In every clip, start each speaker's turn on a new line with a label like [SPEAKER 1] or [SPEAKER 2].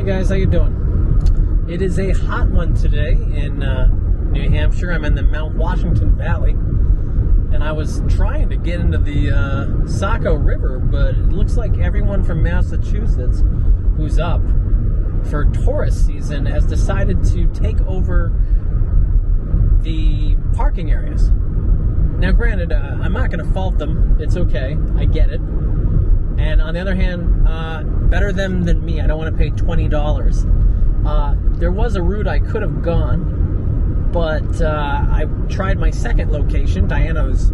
[SPEAKER 1] Hey guys, how you doing? It is a hot one today in New Hampshire. I'm in the Mount Washington Valley, and I was trying to get into the Saco River, but it looks like everyone from Massachusetts who's up for tourist season has decided to take over the parking areas. Now granted, I'm not going to fault them. It's okay. I get it. And on the other hand, better them than me. I don't want to pay $20. There was a route I could have gone, but I tried my second location, Diana's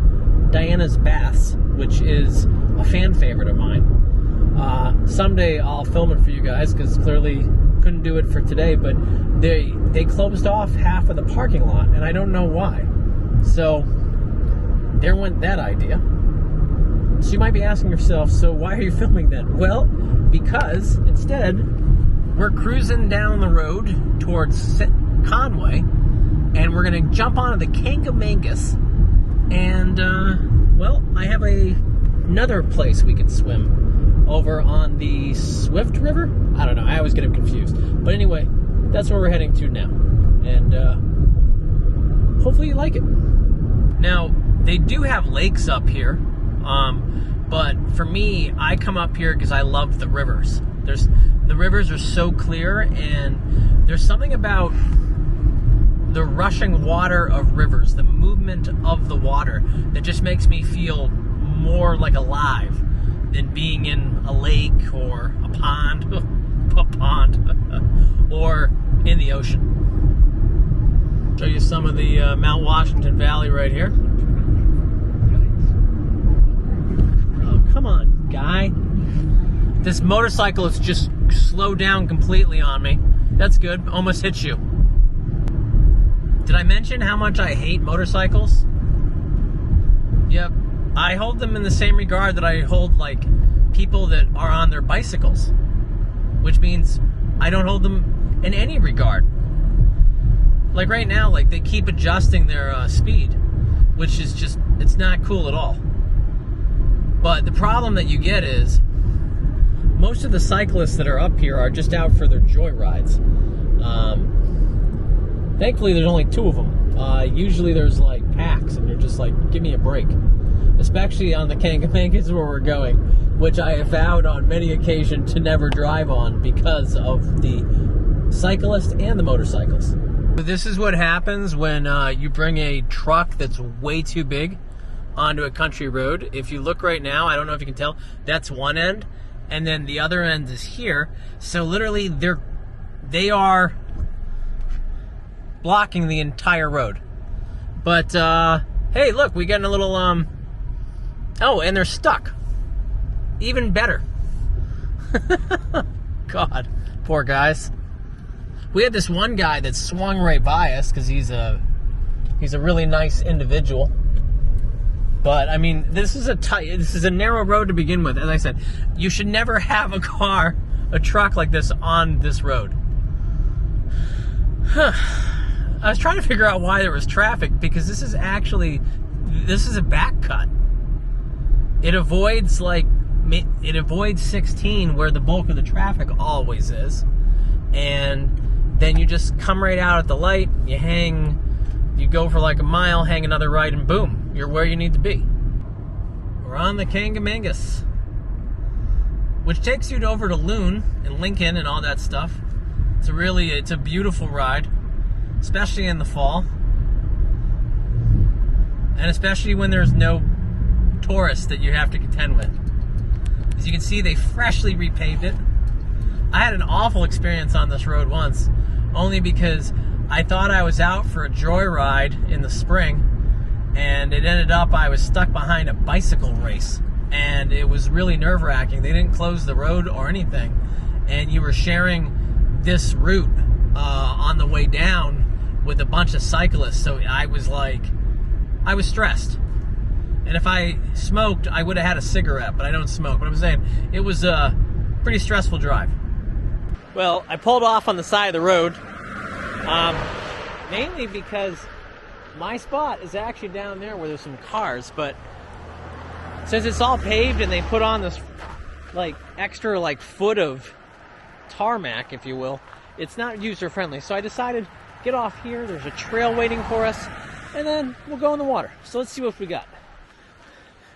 [SPEAKER 1] Baths, which is a fan favorite of mine. Someday I'll film it for you guys, because clearly couldn't do it for today, but they closed off half of the parking lot, and I don't know why. So there went that idea. So you might be asking yourself, so why are you filming then? Well, because instead we're cruising down the road towards Conway, and we're going to jump onto the Kancamagus, and well, I have another place we can swim over on the Swift River. I don't know, I always get them confused, but anyway, that's where we're heading to now, and hopefully you like it. Now, they do have lakes up here. But for me, I come up here because I love the rivers. The rivers are so clear, and there's something about the rushing water of rivers, the movement of the water, that just makes me feel more like alive than being in a lake or a pond, or in the ocean. Show you some of the Mount Washington Valley right here. Come on, guy. This motorcycle has just slowed down completely on me. That's good. Almost hit you. Did I mention how much I hate motorcycles? Yep. I hold them in the same regard that I hold, like, people that are on their bicycles. Which means I don't hold them in any regard. Like right now, like, they keep adjusting their speed, which is just, it's not cool at all. But the problem that you get is most of the cyclists that are up here are just out for their joy rides. Thankfully, there's only two of them. Usually there's like packs, and you're just like, give me a break. Especially on the Kancamagus where we're going, which I have vowed on many occasions to never drive on because of the cyclists and the motorcycles. This is what happens when you bring a truck that's way too big onto a country road. If you look right now, I don't know if you can tell, that's one end, and then the other end is here. So literally they are blocking the entire road. But hey, look, we got a little oh, and they're stuck. Even better. God, poor guys. We had this one guy that swung right by us because he's a really nice individual. But I mean, this is a narrow road to begin with. As I said, you should never have a truck like this on this road. I was trying to figure out why there was traffic, because this is a back cut. It avoids 16 where the bulk of the traffic always is, and then you just come right out at the light. You go for like a mile, hang another right, and boom, you're where you need to be. We're on the Kancamagus, which takes you over to Loon and Lincoln and all that stuff. It's a beautiful ride, especially in the fall, and especially when there's no tourists that you have to contend with. As you can see, they freshly repaved it. I had an awful experience on this road once, only because I thought I was out for a joyride in the spring, and it ended up I was stuck behind a bicycle race, and it was really nerve-wracking. They didn't close the road or anything, and you were sharing this route on the way down with a bunch of cyclists, so I was stressed. And if I smoked, I would have had a cigarette, but I don't smoke. But I'm saying, it was a pretty stressful drive. Well, I pulled off on the side of the road, mainly because my spot is actually down there where there's some cars, but since it's all paved and they put on this extra foot of tarmac, if you will. It's not user-friendly. So I decided, get off here. There's a trail waiting for us. And then we'll go in the water. So let's see what we got.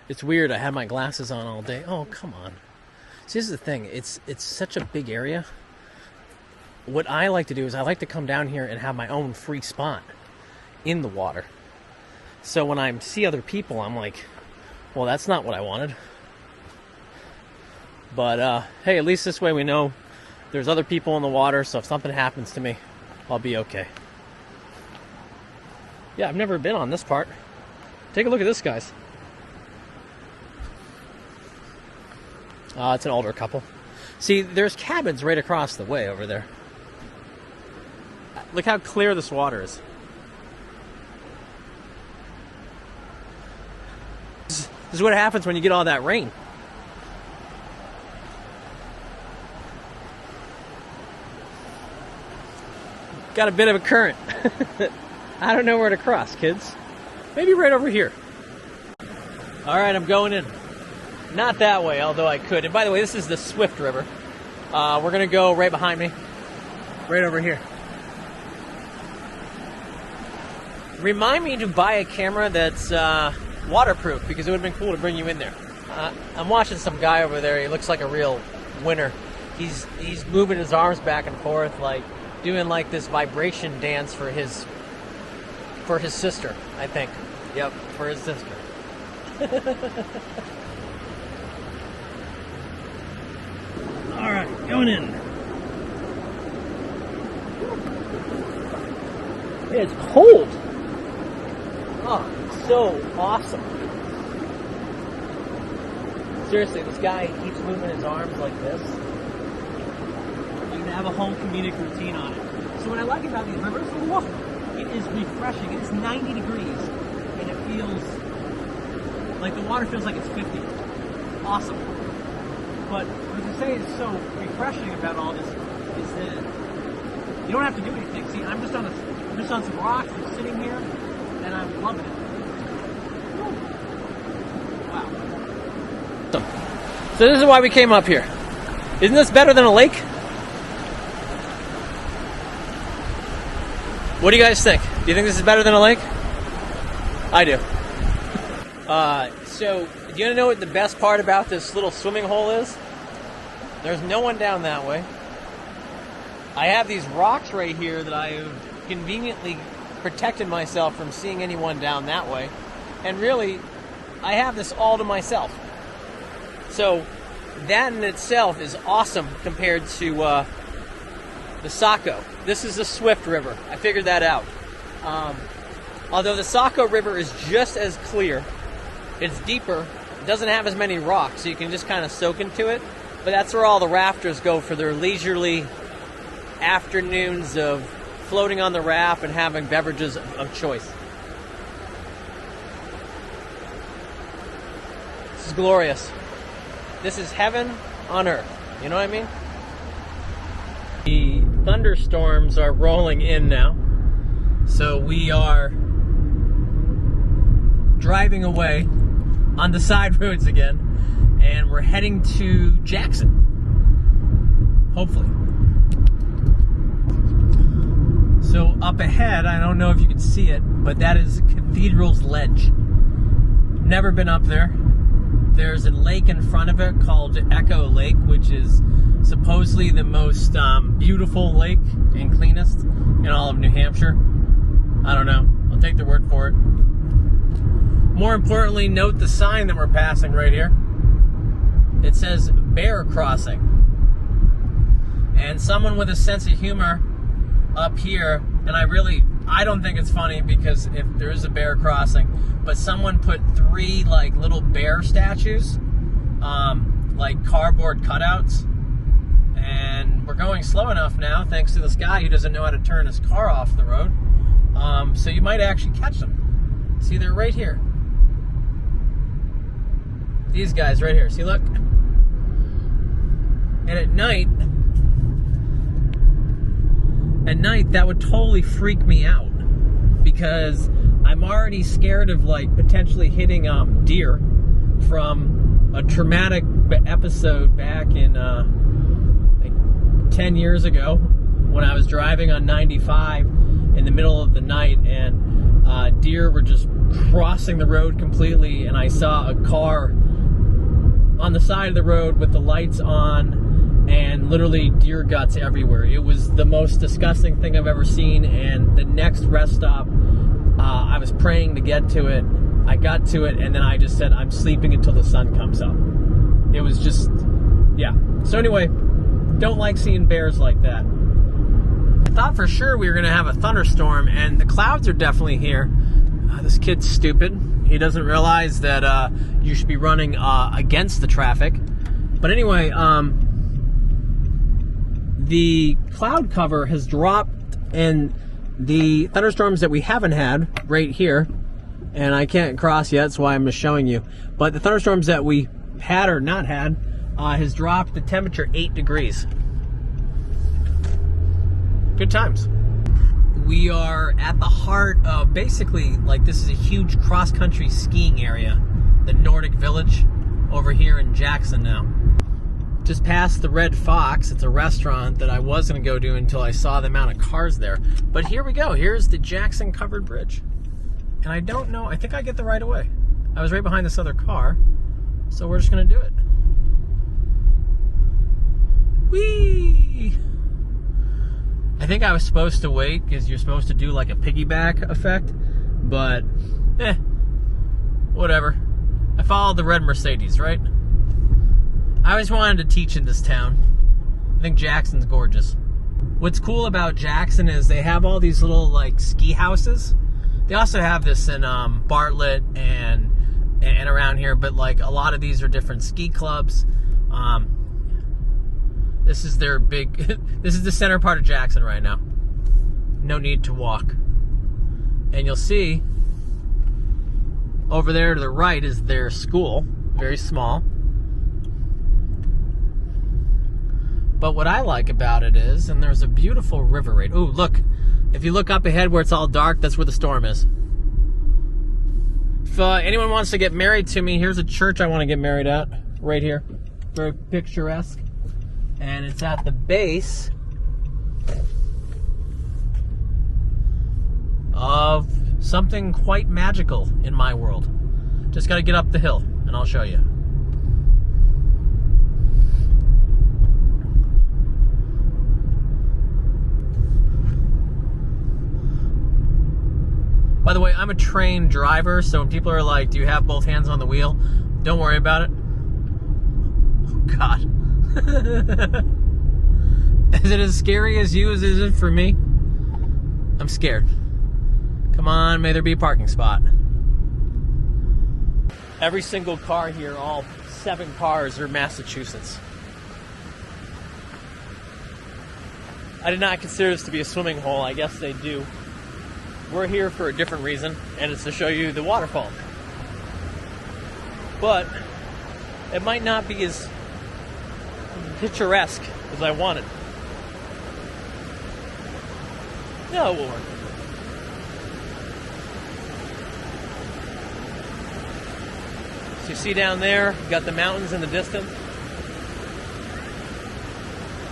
[SPEAKER 1] It's weird. I had my glasses on all day. Oh, come on. See, this is the thing. It's such a big area. What I like to do is I like to come down here and have my own free spot in the water. So when I see other people, I'm like, well, that's not what I wanted. But, hey, at least this way we know there's other people in the water, so if something happens to me, I'll be okay. Yeah, I've never been on this part. Take a look at this, guys. It's an older couple. See, there's cabins right across the way over there. Look how clear this water is. This is what happens when you get all that rain. Got a bit of a current. I don't know where to cross, kids. Maybe right over here. All right, I'm going in. Not that way, although I could. And by the way, this is the Swift River. We're going to go right behind me. Right over here. Remind me to buy a camera that's waterproof, because it would have been cool to bring you in there. I'm watching some guy over there. He looks like a real winner. He's moving his arms back and forth, like doing like this vibration dance for his sister, I think. Yep, for his sister. All right, going in. It's cold. Oh, it's so awesome. Seriously, this guy keeps moving his arms like this. You can have a whole comedic routine on it. So what I like about these rivers, look, it is refreshing. It's 90 degrees, and it feels like the water feels like it's 50. Awesome. But what I say is so refreshing about all this is that you don't have to do anything. See, I'm just on some rocks. I'm sitting here, and I'm loving it. Wow. So this is why we came up here. Isn't this better than a lake? What do you guys think? Do you think this is better than a lake? I do. So, do you know what the best part about this little swimming hole is? There's no one down that way. I have these rocks right here that I have conveniently protected myself from seeing anyone down that way. And really, I have this all to myself. So, that in itself is awesome compared to the Saco. This is the Swift River. I figured that out. Although the Saco River is just as clear, it's deeper, it doesn't have as many rocks, so you can just kind of soak into it. But that's where all the rafters go for their leisurely afternoons of floating on the raft and having beverages of choice. This is glorious. This is heaven on earth. You know what I mean? The thunderstorms are rolling in now. So we are driving away on the side roads again, and we're heading to Jackson. Hopefully. So up ahead, I don't know if you can see it, but that is Cathedral's Ledge. Never been up there. There's a lake in front of it called Echo Lake, which is supposedly the most beautiful lake and cleanest in all of New Hampshire. I don't know. I'll take their word for it. More importantly, note the sign that we're passing right here. It says Bear Crossing. And someone with a sense of humor up here, and I don't think it's funny because if there is a bear crossing, but someone put 3 like little bear statues, like cardboard cutouts, and we're going slow enough now thanks to this guy who doesn't know how to turn his car off the road. So you might actually catch them. See, they're right here. These guys right here. See, look. And at night, that would totally freak me out because I'm already scared of like potentially hitting deer from a traumatic episode back in like 10 years ago when I was driving on 95 in the middle of the night, and deer were just crossing the road completely, and I saw a car on the side of the road with the lights on and literally deer guts everywhere. It was the most disgusting thing I've ever seen. And the next rest stop, I was praying to get to it. I got to it, and then I just said, I'm sleeping until the sun comes up. It was just, yeah. So anyway, don't like seeing bears like that. I thought for sure we were going to have a thunderstorm, and the clouds are definitely here. This kid's stupid. He doesn't realize that you should be running against the traffic. But anyway, the cloud cover has dropped, and the thunderstorms that we haven't had right here, and I can't cross yet, that's why I'm just showing you. But the thunderstorms that we had or not had has dropped the temperature 8 degrees. Good times. We are at the heart of basically, like, this is a huge cross-country skiing area, the Nordic Village over here in Jackson now. Just past the Red Fox, it's a restaurant that I was going to go to until I saw the amount of cars there. But here we go, here's the Jackson Covered Bridge. And I don't know, I think I get the right of way. I was right behind this other car, so we're just going to do it. Whee! I think I was supposed to wait because you're supposed to do like a piggyback effect, but whatever. I followed the red Mercedes, right? I always wanted to teach in this town. I think Jackson's gorgeous. What's cool about Jackson is they have all these little like ski houses. They also have this in Bartlett and around here, but like a lot of these are different ski clubs. This is their big, this is the center part of Jackson right now. No need to walk. And you'll see over there to the right is their school, very small. But what I like about it is, and there's a beautiful river right, ooh, look, if you look up ahead where it's all dark, that's where the storm is. If anyone wants to get married to me, here's a church I want to get married at, right here. Very picturesque. And it's at the base of something quite magical in my world. Just got to get up the hill, and I'll show you. By the way, I'm a trained driver, so when people are like, do you have both hands on the wheel? Don't worry about it. Oh, God. Is it as scary as you as it is for me? I'm scared. Come on, may there be a parking spot. Every single car here, all 7 cars, are Massachusetts. I did not consider this to be a swimming hole. I guess they do. We're here for a different reason, and it's to show you the waterfall. But it might not be as picturesque as I wanted. No, it will work. So you see down there, you've got the mountains in the distance.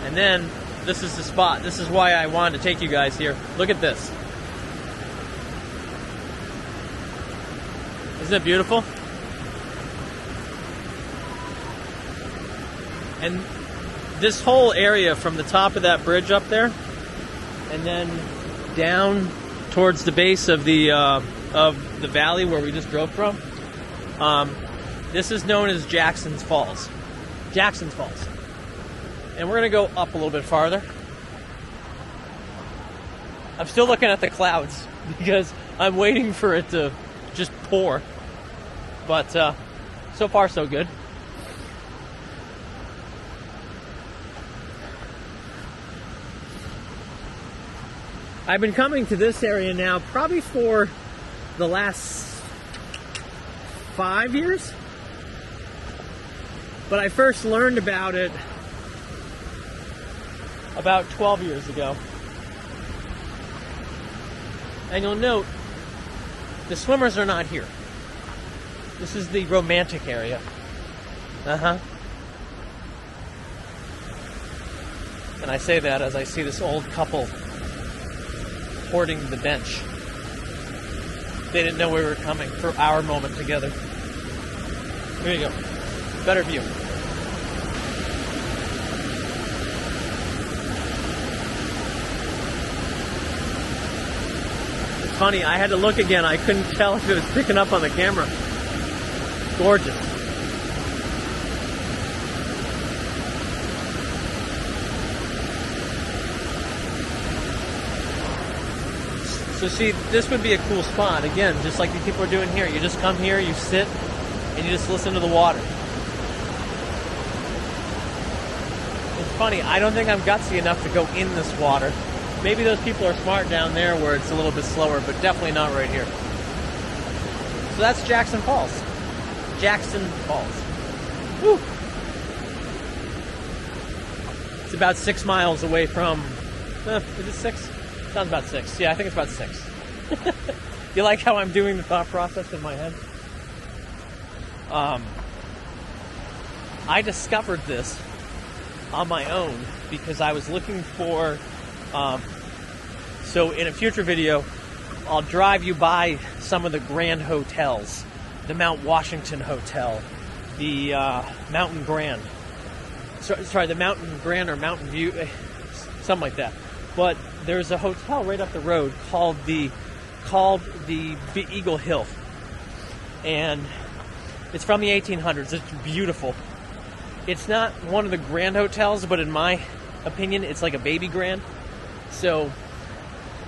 [SPEAKER 1] And then, this is the spot. This is why I wanted to take you guys here. Look at this. Isn't it beautiful? And this whole area from the top of that bridge up there, and then down towards the base of the valley where we just drove from, this is known as Jackson's Falls. Jackson's Falls. And we're going to go up a little bit farther. I'm still looking at the clouds because I'm waiting for it to just pour. But so far so good. I've been coming to this area now probably for the last 5 years. But I first learned about it about 12 years ago. And you'll note, the swimmers are not here. This is the romantic area. And I say that as I see this old couple hoarding the bench. They didn't know we were coming for our moment together. Here you go. Better view. It's funny, I had to look again. I couldn't tell if it was picking up on the camera. Gorgeous. So see, this would be a cool spot. Again, just like these people are doing here. You just come here, you sit, and you just listen to the water. It's funny, I don't think I'm gutsy enough to go in this water. Maybe those people are smart down there where it's a little bit slower, but definitely not right here. So that's Jackson Falls. Jackson Falls. Woo! It's about 6 miles away from... is it 6? Sounds about 6. Yeah, I think it's about 6. You like how I'm doing the thought process in my head? I discovered this on my own because I was looking for... so in a future video, I'll drive you by some of the grand hotels. The Mount Washington Hotel. The Mountain Grand. Sorry, the Mountain Grand or Mountain View. Something like that. But there's a hotel right up the road called the Eagle Hill, and it's from the 1800s. It's beautiful. It's not one of the grand hotels, but in my opinion, it's like a baby grand. So,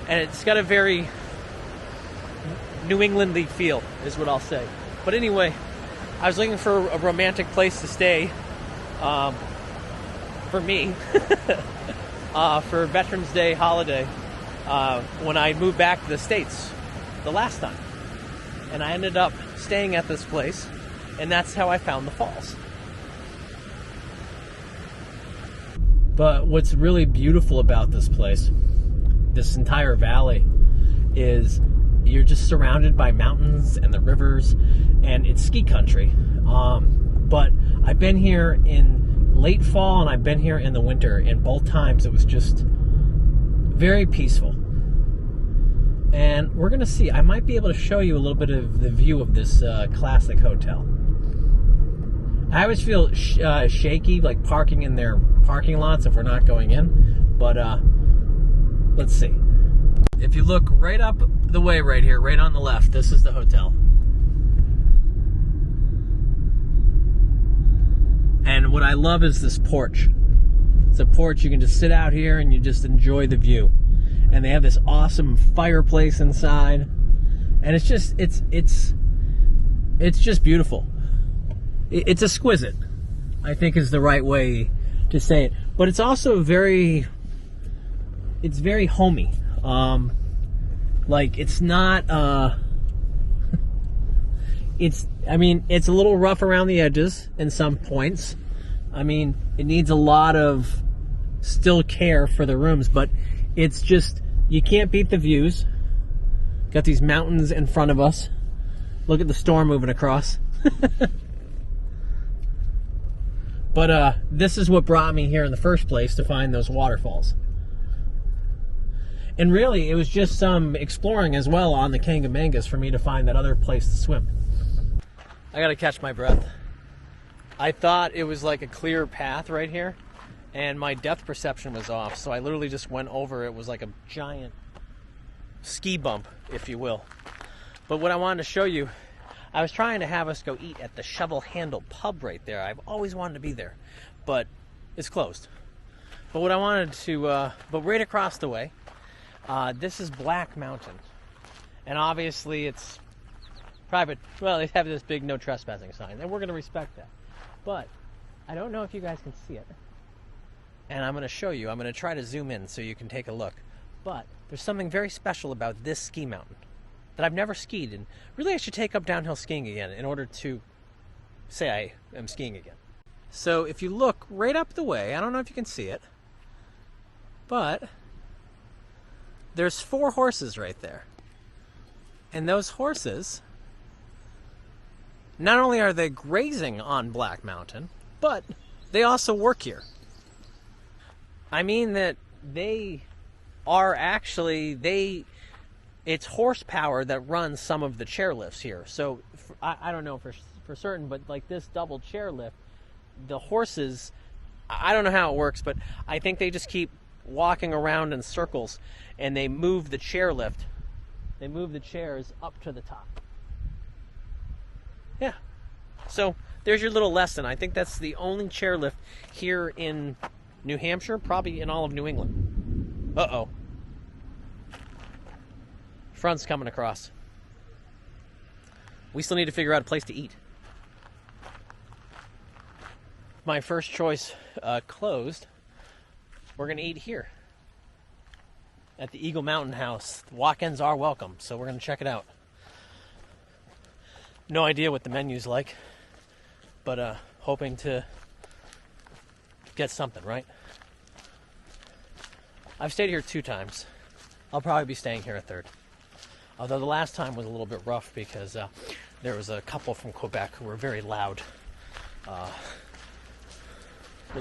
[SPEAKER 1] and it's got a very New England-y feel, is what I'll say. But anyway, I was looking for a romantic place to stay for me. For Veterans Day holiday when I moved back to the States the last time. And I ended up staying at this place, and that's how I found the falls. But what's really beautiful about this place, this entire valley, is you're just surrounded by mountains and the rivers, and it's ski country. But I've been here in late fall and I've been here in the winter, and both times it was just very peaceful. And we're gonna see, I might be able to show you a little bit of the view of this classic hotel. I always feel shaky like parking in their parking lots if we're not going in, but let's see. If you look right up the way right here, right on the left, this is the hotel. And what I love is this porch. It's a porch, you can just sit out here and you just enjoy the view. And they have this awesome fireplace inside. And it's just, it's just beautiful. It's exquisite, I think is the right way to say it. But it's also very homey. Like, it's not, it's a little rough around the edges in some points. I mean, it needs a lot of still care for the rooms, but it's just, you can't beat the views. Got these mountains in front of us. Look at the storm moving across. But this is what brought me here in the first place, to find those waterfalls. And really, it was just some exploring as well on the Kancamagus for me to find that other place to swim. I gotta catch my breath. I thought it was like a clear path right here, and my depth perception was off, so I literally just went over. It was like a giant ski bump, if you will. But what I wanted to show you, I was trying to have us go eat at the Shovel Handle pub right there. I've always wanted to be there, but it's closed. But what I wanted to, but right across the way, this is Black Mountain. And obviously it's private. Well, they have this big no trespassing sign, and we're going to respect that. But I don't know if you guys can see it. And I'm going to show you. I'm going to try to zoom in so you can take a look. But there's something very special about this ski mountain that I've never skied, and really I should take up downhill skiing again in order to say I am skiing again. So if you look right up the way, I don't know if you can see it, but there's 4 horses right there. And those horses, not only are they grazing on Black Mountain, but they also work here. I mean that they are actually, it's horsepower that runs some of the chairlifts here. So I don't know for certain, but like this double chairlift, the horses, I don't know how it works, but I think they just keep walking around in circles and they move the chairlift. They move the chairs up to the top. Yeah. So there's your little lesson. I think that's the only chairlift here in New Hampshire, probably in all of New England. Uh-oh. Front's coming across. We still need to figure out a place to eat. My first choice closed. We're going to eat here at the Eagle Mountain House. Walk-ins are welcome, so we're going to check it out. No idea what the menu's like, but hoping to get something, right? I've stayed here 2 times. I'll probably be staying here a 3rd. Although the last time was a little bit rough because there was a couple from Quebec who were very loud. We'll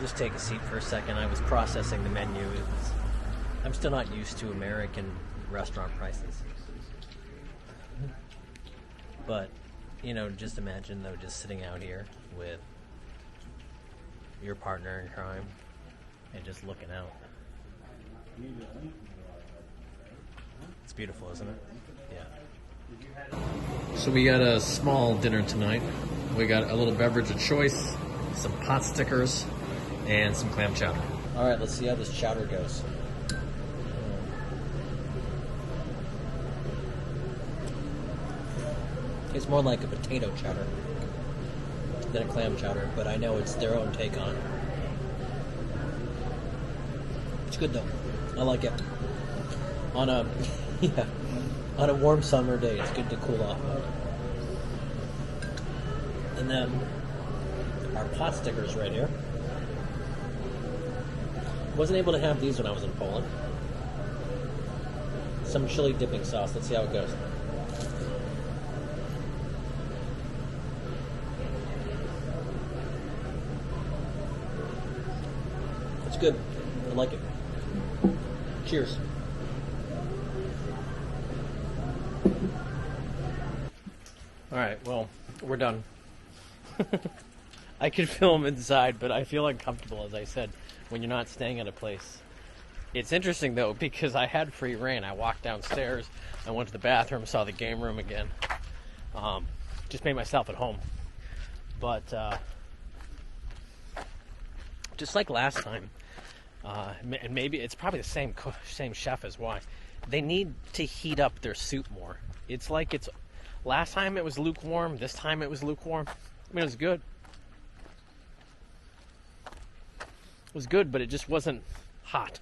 [SPEAKER 1] just take a seat for a second. I was processing the menu. I'm still not used to American restaurant prices. But, you know, just imagine, though, just sitting out here with your partner in crime and just looking out. It's beautiful, isn't it? Yeah. So we got a small dinner tonight. We got a little beverage of choice, some pot stickers, and some clam chowder. All right, let's see how this chowder goes. It's more like a potato chowder than a clam chowder, but I know it's their own take on it. It's good though. I like it. On a warm summer day, it's good to cool off. And then our pot stickers right here. Wasn't able to have these when I was in Poland. Some chili dipping sauce. Let's see how it goes. It's good. I like it. Cheers. All right, well, we're done. I could film inside, but I feel uncomfortable, as I said, when you're not staying at a place. It's interesting, though, because I had free reign. I walked downstairs, I went to the bathroom, saw the game room again. Just made myself at home. But just like last time, and maybe it's probably the same chef as why, they need to heat up their soup more. It's like last time it was lukewarm, this time it was lukewarm. I mean, it was good. It was good, but it just wasn't hot.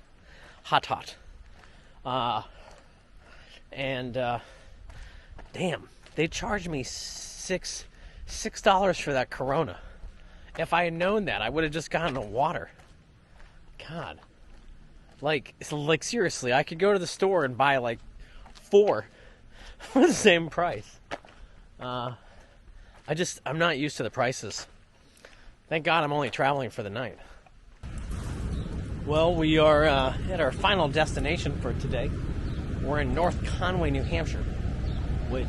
[SPEAKER 1] Hot. Damn, they charged me $6 for that Corona. If I had known that, I would have just gotten a water. God. Like seriously, I could go to the store and buy like 4 for the same price. I'm not used to the prices. Thank God I'm only traveling for the night. Well, we are at our final destination for today. We're in North Conway, New Hampshire, which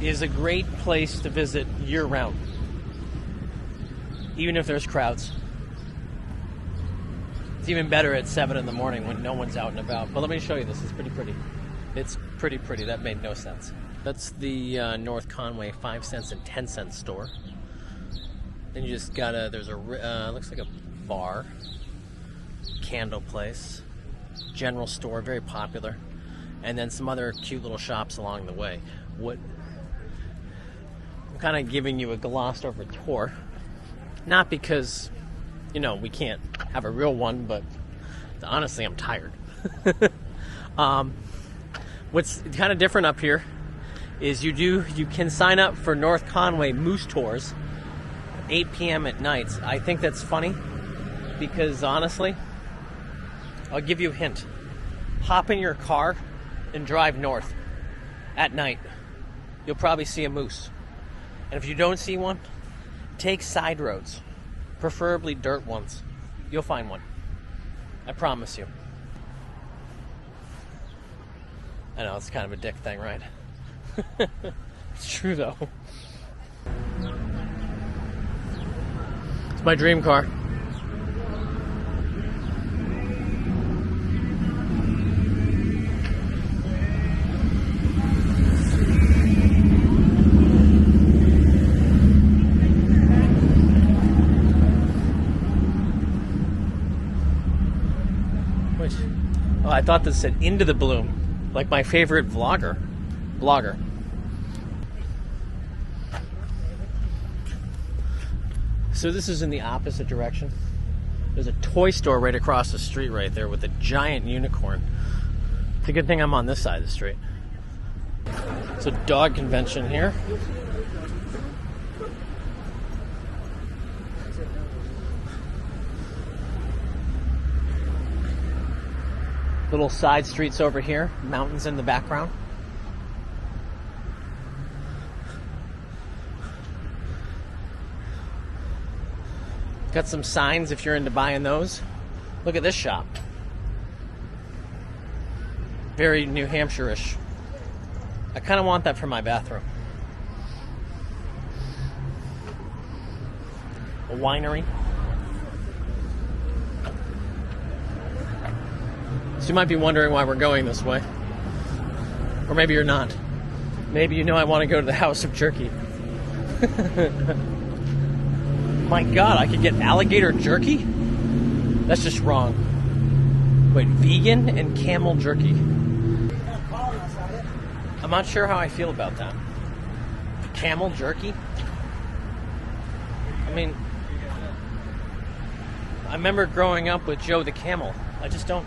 [SPEAKER 1] is a great place to visit year-round, even if there's crowds. It's even better at 7 in the morning when no one's out and about. But let me show you this. It's pretty pretty. It's pretty pretty. That made no sense. That's the North Conway 5 cents and 10 cent store. Then you just gotta, there's a, looks like a bar, candle place, general store, very popular, and then some other cute little shops along the way. I'm kind of giving you a glossed over tour, not because, you know, we can't have a real one, but honestly, I'm tired. What's kind of different up here is you can sign up for North Conway Moose Tours, 8 p.m. at nights. I think that's funny because honestly, I'll give you a hint. Hop in your car and drive north at night. You'll probably see a moose. And if you don't see one, take side roads, preferably dirt ones. You'll find one. I promise you. I know, it's kind of a dick thing, right? It's true, though. It's my dream car. Oh, I thought this said into the bloom, like my favorite blogger. So this is in the opposite direction. There's a toy store right across the street right there with a giant unicorn. It's a good thing I'm on this side of the street. It's a dog convention here. Little side streets over here, mountains in the background. Got some signs if you're into buying those. Look at this shop. Very New Hampshire-ish. I kind of want that for my bathroom. A winery. So you might be wondering why we're going this way. Or maybe you're not. Maybe you know I want to go to the House of Jerky. My God, I could get alligator jerky? That's just wrong. Wait, vegan and camel jerky. I'm not sure how I feel about that. Camel jerky? I mean, I remember growing up with Joe the Camel. I just don't...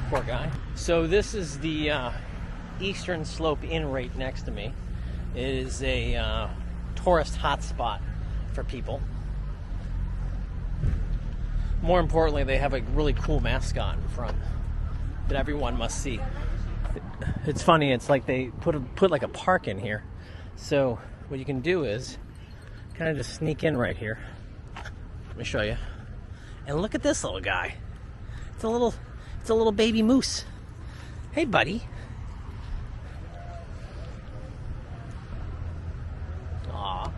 [SPEAKER 1] Poor guy. So this is the Eastern Slope Inn right next to me. It is a tourist hotspot for people. More importantly, they have a really cool mascot in front that everyone must see. It's funny, it's like they put like a park in here. So what you can do is kind of just sneak in right here. Let me show you. And look at this little guy. It's a little baby moose. Hey, buddy. Aw,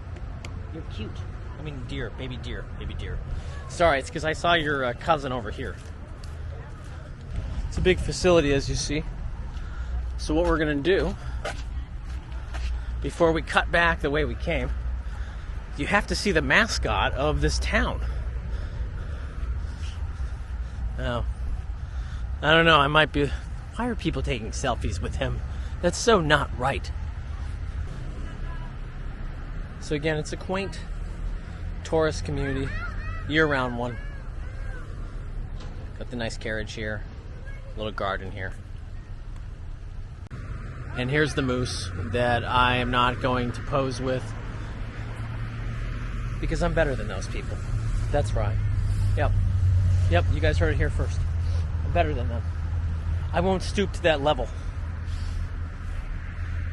[SPEAKER 1] you're cute. I mean, deer, baby deer. Sorry, it's because I saw your cousin over here. It's a big facility, as you see. So what we're gonna do, before we cut back the way we came, you have to see the mascot of this town. Now, I don't know, I might be... Why are people taking selfies with him? That's so not right. So again, it's a quaint tourist community, year-round one. Got the nice carriage here, little garden here. And here's the moose that I am not going to pose with because I'm better than those people. That's right. Yep, you guys heard it here first. I'm better than them. I won't stoop to that level.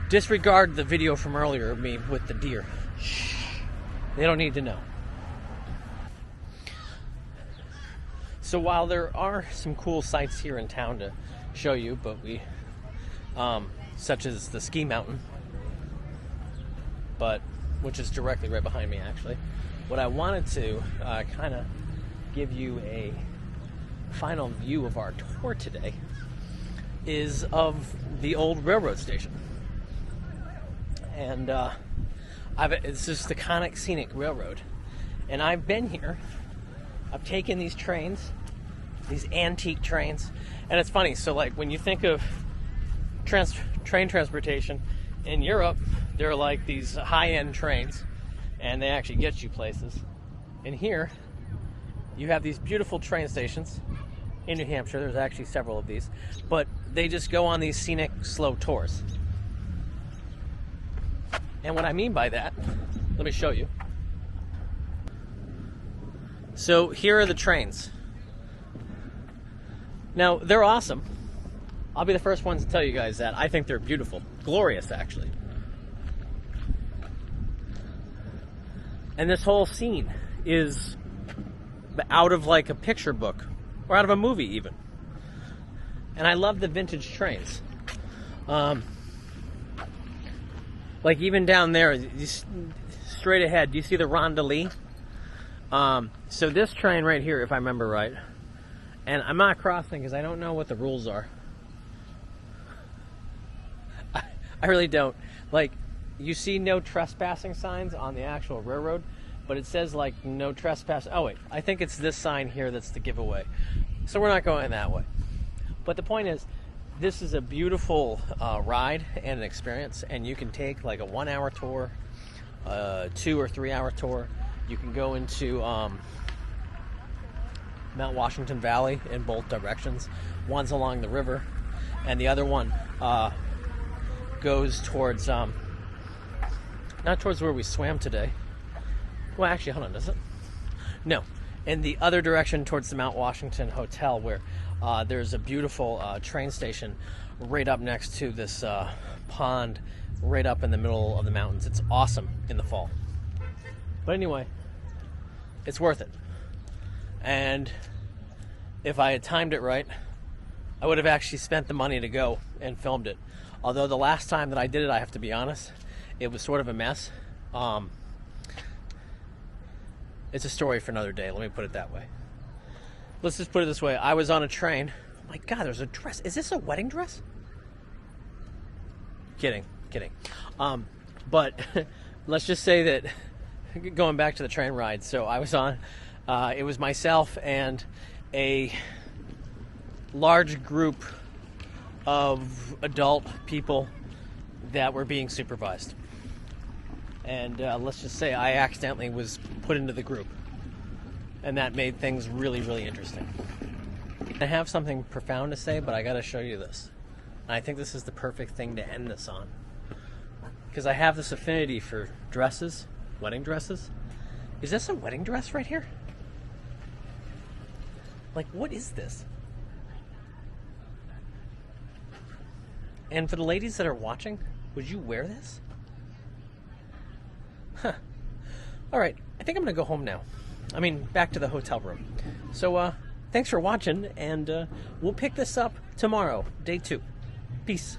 [SPEAKER 1] Disregard the video from earlier of me with the deer. Shh. They don't need to know. So while there are some cool sights here in town to show you, but such as the ski mountain, which is directly right behind me actually, what I wanted to kind of give you a final view of our tour today is of the old railroad station. And it's just the Conic Scenic Railroad. And I've been here. I've taken these trains, these antique trains. And it's funny, so like when you think of train transportation in Europe, they're like these high-end trains and they actually get you places. And here you have these beautiful train stations in New Hampshire. There's actually several of these, but they just go on these scenic slow tours. And what I mean by that, let me show you. So here are the trains. Now, they're awesome. I'll be the first one to tell you guys that. I think they're beautiful. Glorious, actually. And this whole scene is out of like a picture book. or out of a movie even. And I love the vintage trains. Like even down there, straight ahead, do you see the Rondelie? So this train right here, if I remember right, and I'm not crossing because I don't know what the rules are. I really don't. Like, you see no trespassing signs on the actual railroad, but it says like no trespass. Oh wait, I think it's this sign here that's the giveaway. So we're not going that way. But the point is, this is a beautiful ride and an experience, and you can take like a 1 hour tour, 2 or 3 hour tour. You can go into Mount Washington Valley in both directions. One's along the river, and the other one goes towards, not towards where we swam today. Well, actually, hold on, does it? No, in the other direction towards the Mount Washington Hotel, where there's a beautiful train station right up next to this pond, right up in the middle of the mountains. It's awesome in the fall. But anyway, it's worth it. And if I had timed it right, I would have actually spent the money to go and filmed it. Although the last time that I did it, I have to be honest, it was sort of a mess. It's a story for another day, let me put it that way. Let's just put it this way. I was on a train. Oh my God, there's a dress. Is this a wedding dress? Kidding. But let's just say that, going back to the train ride, so I was on, it was myself and a large group of adult people that were being supervised. And let's just say I accidentally was put into the group. And that made things really, really interesting. I have something profound to say, but I gotta show you this. And I think this is the perfect thing to end this on. Because I have this affinity for dresses, wedding dresses. Is this a wedding dress right here? Like, what is this? And for the ladies that are watching, would you wear this? Huh. Alright, I think I'm gonna go home now. I mean, back to the hotel room. So, thanks for watching, and we'll pick this up tomorrow, day 2. Peace.